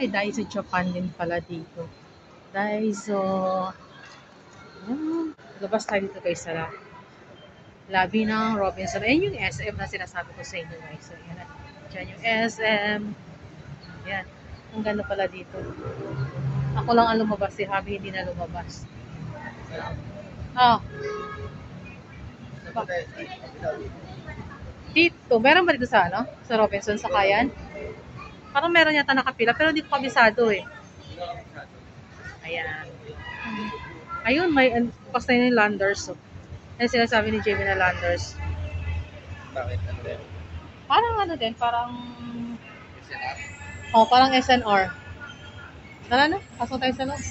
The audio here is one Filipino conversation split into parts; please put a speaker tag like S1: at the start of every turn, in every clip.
S1: may Daiso Japan din pala dito. Daiso. Labas tayo dito guys sa labi ng Robinson. Ayan yung SM na sinasabi ko sa inyo guys. So, yan. Diyan yung SM. Yan. Ang ganda pala dito. Ako lang ang lumabas. Si Habi hindi na lumabas. Ah. Dito. Meron ba dito sa ano? Sa Robinson, sa Kayan? Parang meron yata nakapila. Pero hindi ko kabisado eh. Ayan. Ayun, may bukas na yung Landers. So. Yan sinasabi ni Jamie na Landers.
S2: Bakit? Ano din?
S1: Parang ano din, parang... Oh, parang SNR. Tara na, pasok tayo sa loob.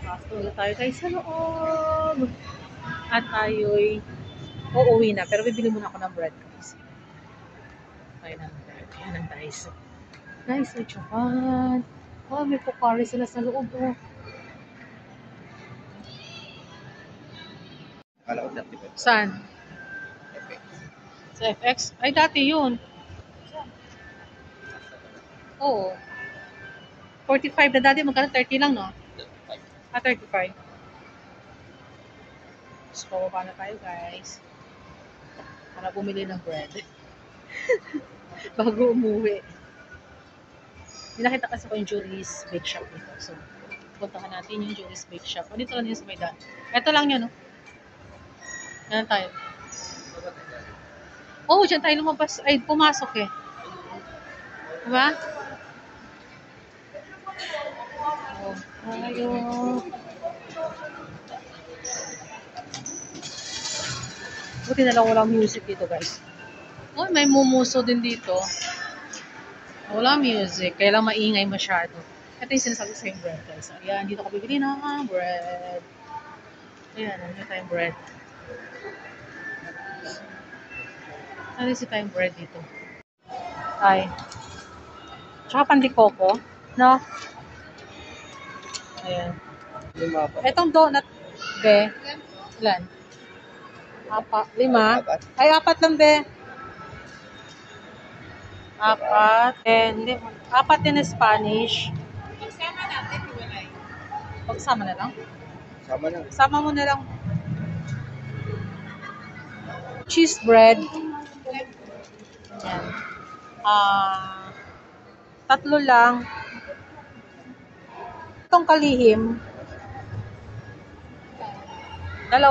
S1: Pasok ulit tayo sa loob. At tayo'y uuwi na. Pero bibili muna ako ng bread guys. Tayo ng bread. Yan ang Daiso. Daiso Japan. Oh, may Pocari sila sa loob. Oh.
S2: Akala ko 35.
S1: Saan?
S2: FX.
S1: Sa FX? Ay, dati yun. Oo. 45 na dati. Magkano? 30 lang, no? 35. So, pababa na tayo, guys. Para bumili ng bread. Bago umuwi. Nakita kasi ko yung Julie's Bake Shop dito. So, puntahan natin yung Julie's Bake Shop. O, dito lang yun sa Maidan. Ito lang yun, no? Yan tayo. Oh, dyan tayo lumabas. Ay, pumasok eh. Diba? Oh, tayo. Buti na lang walang music dito, guys. Oh, may mumuso din dito. Wala music. Kaya lang maingay masyado. Ito yung sinasabi sa yung bread, guys. Ayan, dito ko bibili ng bread. Ayan, ano tayong bread. Ano si tayong bread dito? Ay. Tsaka pandikoko. No? Ayan. Etong donut, be. Ilan? 5. Ay, 4 lang, be. 4. Hindi. 4 din na Spanish. Pagsama natin, hiwalay. Pagsama na lang?
S2: Sama na.
S1: Sama mo na lang. Cheese bread. Ayan. 3 lang. Itong kalihim. 2.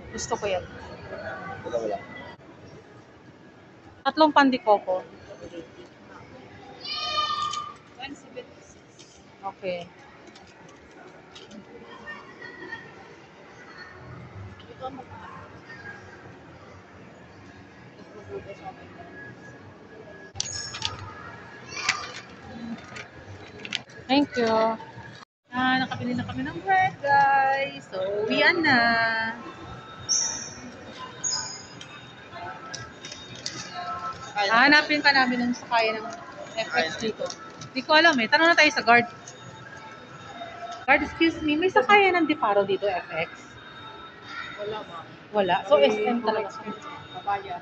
S1: Gusto ko yan.
S2: Wala.
S1: 3 pandikoko. Okay. Thank you. Nakabili na kami ng bread, guys. So, uwian na. Hanapin pa namin ng sakaya ng FX dito. Hindi ko alam eh. Tanong na tayo sa guard. Guard, excuse me. May sakaya ng Deparo dito, FX?
S2: Wala, ma'am.
S1: Wala. So, SM talaga.
S2: Bayan.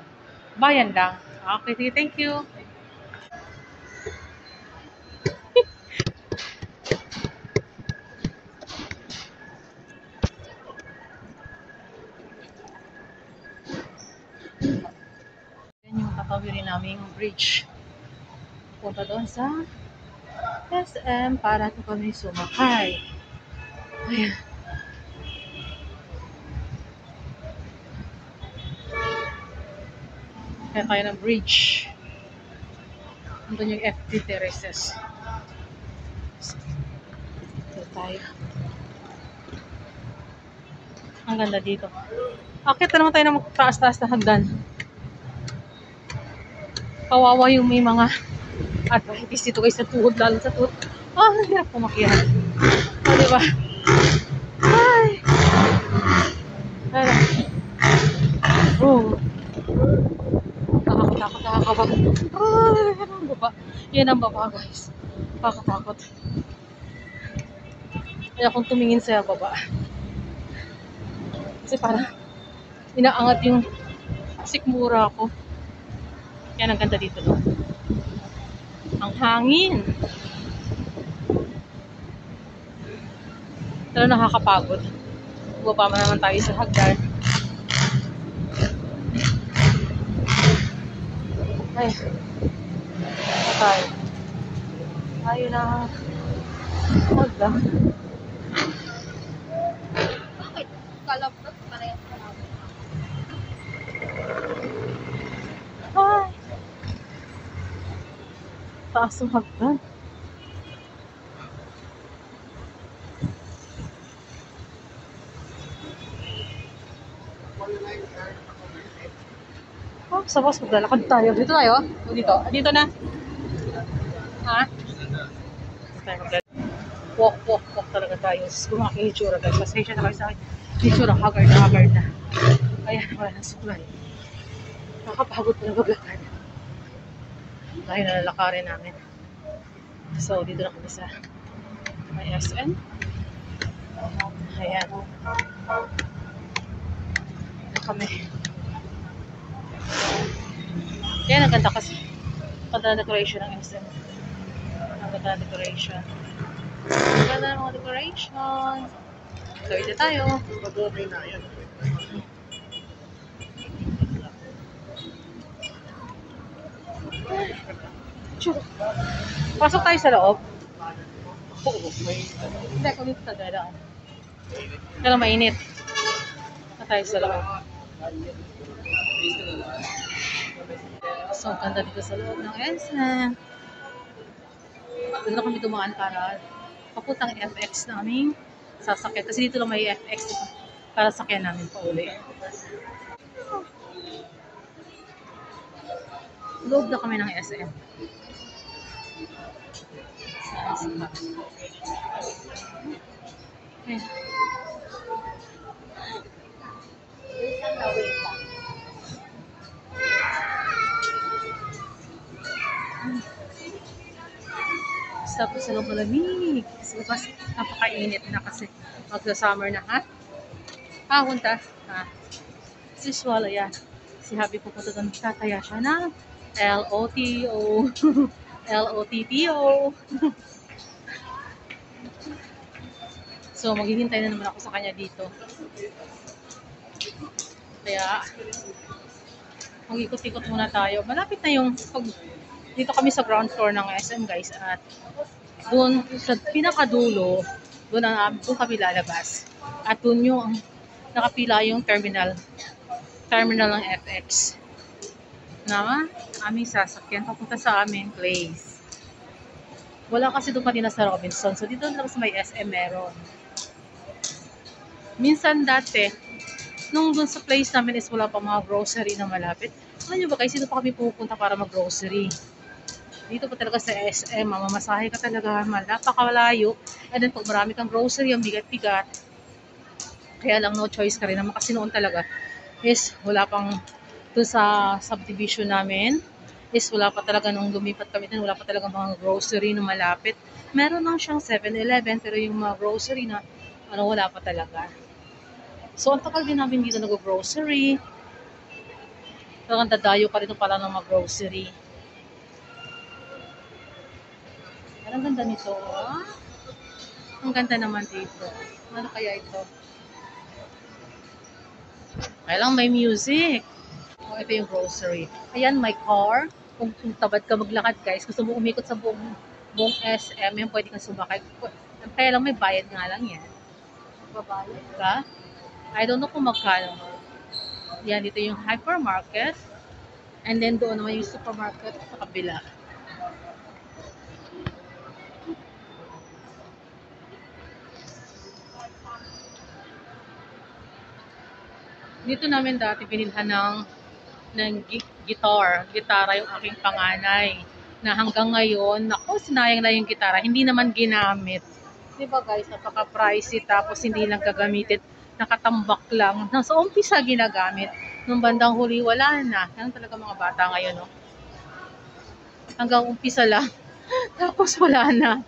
S1: Bayan lang. Okay, sige. Thank you. Yan yung tatawirin namin yung bridge. Punta doon sa SM para ito kami sumakay. Ayan. Kaya tayo ng bridge. Nandun yung FT Terraces. Ito tayo. Ang ganda dito. Akit na naman tayo na magtaas-taas na hagdan. Kawawa yung may mga arthritis dito guys sa tuhod, lalo sa tuhod. Ang hirap pumakyat. O, diba? Ay! Ay! Oh! Nakakatakot. Ay! Yan ang baba. Yan ang baba guys. Nakakatakot. Kaya kung tumingin sa baba. Kasi parang inaangat yung sikmura ko. Yan, ang ganda dito, no? Ang hangin. Pero nakakapagod. Bumaba naman tayo sa hagdan. Ay. Patay. Ayun na. Hagdan.
S3: Bakit? Kalapot parehas ka namin.
S1: Ay. Taas ng hagdan. Oh, sa boss, maglalakad tayo. Dito tayo? O dito? Dito na? Ha? Dito tayo walk talaga tayo. Bumaki yung itsura guys. Pasensya na kayo sa akin. Yung itsura, haggard na. Ayan, wala nang supply. Nakakapagod pala maglakad. Dahil nalalakarin namin. So, dito na kami sa SM. Ayan. Dito kami. Yan, ang ganda kasi. Ang ganda na decoration ng SM. Ang ganda na decoration. Ang ganda ng mga decoration. So, ito tayo.
S2: Mag-okay na yan.
S1: Sure. Pasok tayo sa loob. Hindi, kung dito tayo daan. Pero mainit. Na tayo sa loob. So, ganda dito sa loob ng SM. Dito na kami dumaan para papuntang FX namin sasakyan. Kasi dito lang may FX para sakyan namin pa uli. Loob na kami ng SM. Okay. Tapos sa loob malamig. Sa labas, napakainit na kasi magsa-summer na, ha? Punta. Si Swala yan. Si Happy pupunta doon. Tataya siya na LOTO. LOTTO. So, maghihintay na naman ako sa kanya dito. Kaya, mag-ikot-ikot muna tayo. Malapit na yung dito kami sa ground floor ng SM guys at doon sa pinakadulo doon kami lalabas at doon yung nakapila yung terminal ng FX na aming sasakyan papunta sa aming place. Wala kasi doon kanina sa Robinson, so dito lang sa may SM meron. Minsan dati nung doon sa place namin is wala pa mga grocery na malapit. Alam nyo ba guys, dito pa kami pupunta para mag-grocery. Dito pa talaga sa SM, mamamasahe ka talaga, napakalayo. And then pag marami kang grocery, ang bigat-bigat. Kaya lang no choice ka rin naman kasi noon talaga is wala pang doon sa subdivision namin. Is wala pa talaga nung lumipat kami din, wala pa talaga mga grocery na malapit. Meron lang siyang 7-Eleven pero yung mga grocery na wala pa talaga. So ang tagal din namin dito nag-grocery. Talagang dadayo ka rin pala ng mga grocery. Ang ganda nito. Ang ganda naman dito. Ano kaya ito? Kaya lang may music. Ito yung grocery. Ayan, my car. Kung tabad ka maglakad guys, gusto mo umikot sa buong SM, yan pwede kang sumakay. Kaya lang may bayad nga lang yan. Babayad ka? I don't know kung magkano. Yan, dito yung hypermarket. And then doon naman yung supermarket sa kabila. Dito namin dati binilhan ng gitara yung aking panganay. Na hanggang ngayon, naku, sinayang na yung gitara. Hindi naman ginamit. Diba guys, napaka-pricey tapos hindi lang gagamitin. Nakatambak lang. Sa umpisa ginagamit. Nung bandang huli, wala na. Yan talaga mga bata ngayon, no? Hanggang umpisa lang. Tapos wala na.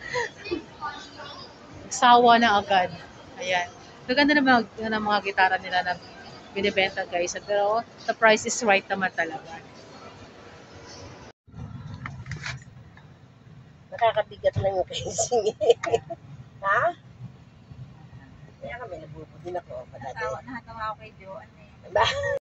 S1: Sawa na agad. Ayan. Maganda na mga gitara nila na binibenta guys. Pero the price is right naman talaga.
S4: Nakakabigat lang yung kissing. Ha? Kaya kami nabubuti na ko.
S3: Natawa ako kay Joanne eh.
S4: Ba?